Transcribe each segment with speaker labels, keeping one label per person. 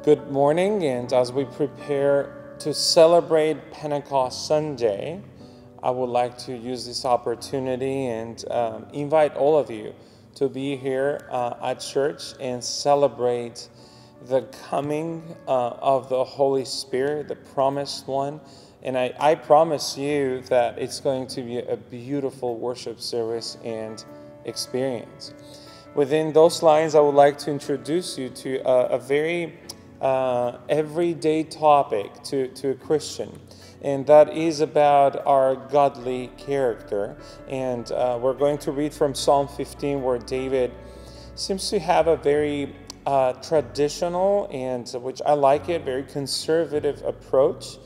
Speaker 1: Good morning, and as we prepare to celebrate Pentecost Sunday, I would like to use this opportunity and invite all of you to be here at church and celebrate the coming of the Holy Spirit, the promised one. And I promise you that it's going to be a beautiful worship service and experience. Within those lines, I would like to introduce you to a very everyday topic to a Christian, and that is about our godly character. And we're going to read from Psalm 15, where David seems to have a very traditional and, which I like it, very conservative approach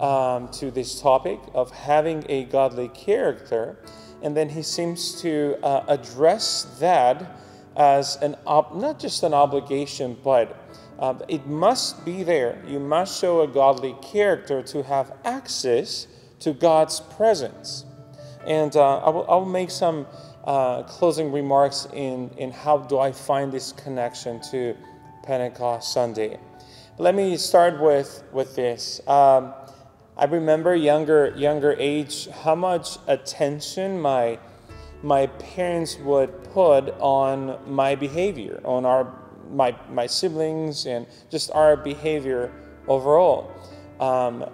Speaker 1: to this topic of having a godly character. And then he seems to address that as not just an obligation, but it must be there. You must show a godly character to have access to God's presence. And I'll make some closing remarks in how do I find this connection to Pentecost Sunday. Let me start with this. I remember younger age how much attention my parents would put on my behavior, on my siblings, and just our behavior overall.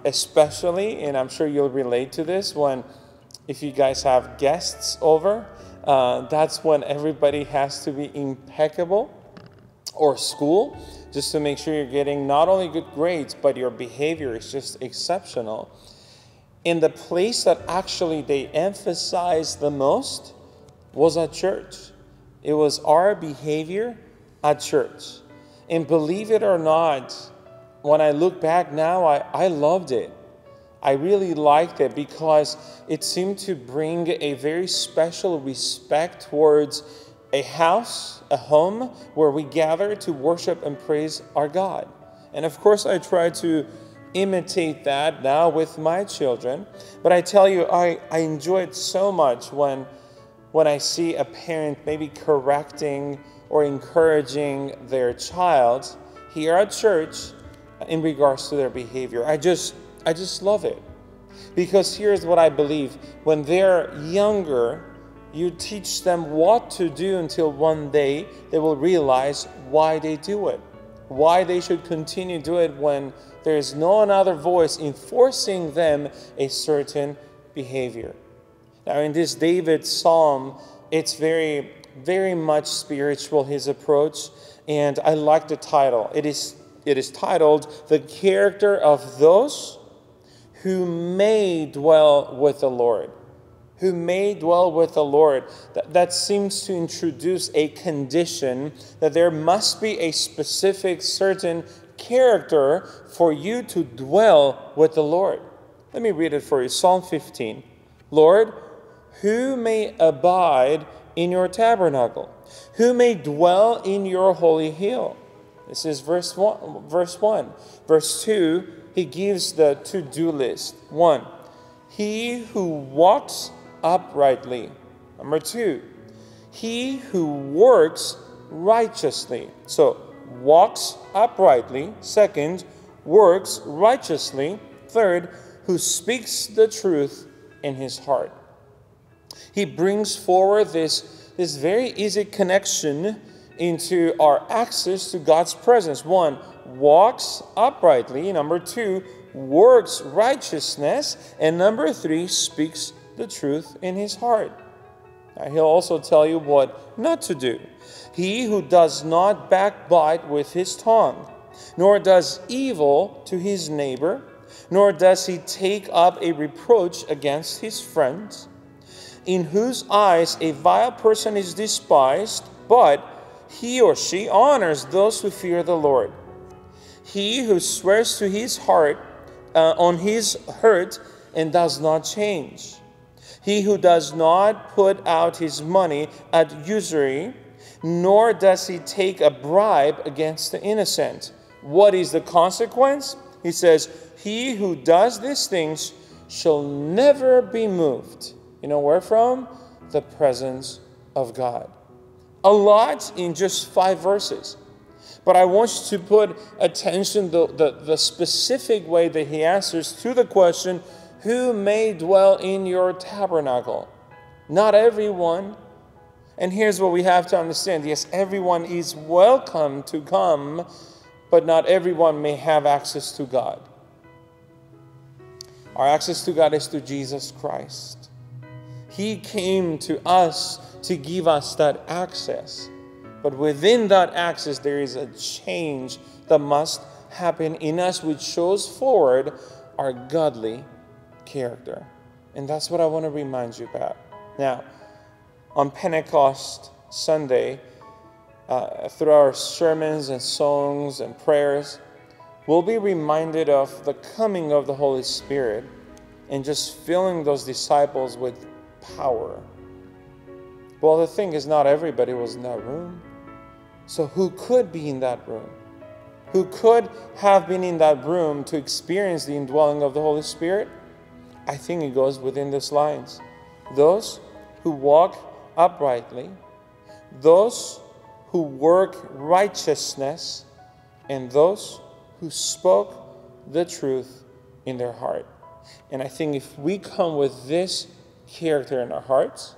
Speaker 1: Especially, and I'm sure you'll relate to this, if you guys have guests over, that's when everybody has to be impeccable, or school, just to make sure you're getting not only good grades, but your behavior is just exceptional. And the place that actually they emphasized the most was at church. It was our behavior at church. And believe it or not, when I look back now, I loved it. I really liked it because it seemed to bring a very special respect towards a house, a home where we gather to worship and praise our God. And of course, I try to imitate that now with my children. But I tell you, I enjoy it so much when I see a parent maybe correcting or encouraging their child here at church in regards to their behavior. I just love it. Because here's what I believe. When they're younger, you teach them what to do until one day they will realize why they do it. Why they should continue to do it when there is no other voice enforcing them a certain behavior. Now in this David psalm, it's very, very much spiritual, his approach, and I like the title. It is titled, "The Character of Those Who May Dwell with the Lord." Who may dwell with the Lord. That seems to introduce a condition that there must be a specific, certain character for you to dwell with the Lord. Let me read it for you. Psalm 15. "Lord, who may abide in your tabernacle? Who may dwell in your holy hill?" This is verse 1. Verse 2, he gives the to-do list. 1, he who walks uprightly. Number 2, he who works righteously. So, walks uprightly. 2nd, works righteously. 3rd, who speaks the truth in his heart. He brings forward this very easy connection into our access to God's presence. 1, walks uprightly. Number 2, works righteousness. And number 3, speaks the truth in his heart. Now, he'll also tell you what not to do. He who does not backbite with his tongue, nor does evil to his neighbor, nor does he take up a reproach against his friends, in whose eyes a vile person is despised, but he or she honors those who fear the Lord. He who swears to his heart on his hurt and does not change. He who does not put out his money at usury, nor does he take a bribe against the innocent. What is the consequence? He says, he who does these things shall never be moved. You know where from? The presence of God. A lot in just 5 verses. But I want you to put attention to the specific way that he answers to the question, who may dwell in your tabernacle? Not everyone. And here's what we have to understand. Yes, everyone is welcome to come, but not everyone may have access to God. Our access to God is through Jesus Christ. He came to us to give us that access. But within that access, there is a change that must happen in us, which shows forward our godly character. And that's what I want to remind you about. Now, on Pentecost Sunday, through our sermons and songs and prayers, we'll be reminded of the coming of the Holy Spirit and just filling those disciples with power. Well, the thing is, not everybody was in that room. So who could be in that room? Who could have been in that room to experience the indwelling of the Holy Spirit? I think it goes within these lines. Those who walk uprightly, those who work righteousness, and those who spoke the truth in their heart. And I think if we come with this character in our hearts,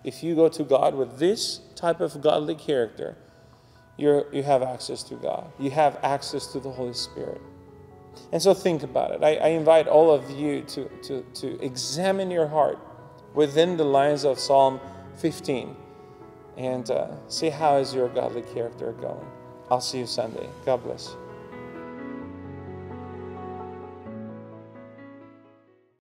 Speaker 1: if you go to God with this type of godly character, you have access to God. You have access to the Holy Spirit. And so think about it. I invite all of you to examine your heart within the lines of Psalm 15 and see how is your godly character going. I'll see you Sunday. God bless you.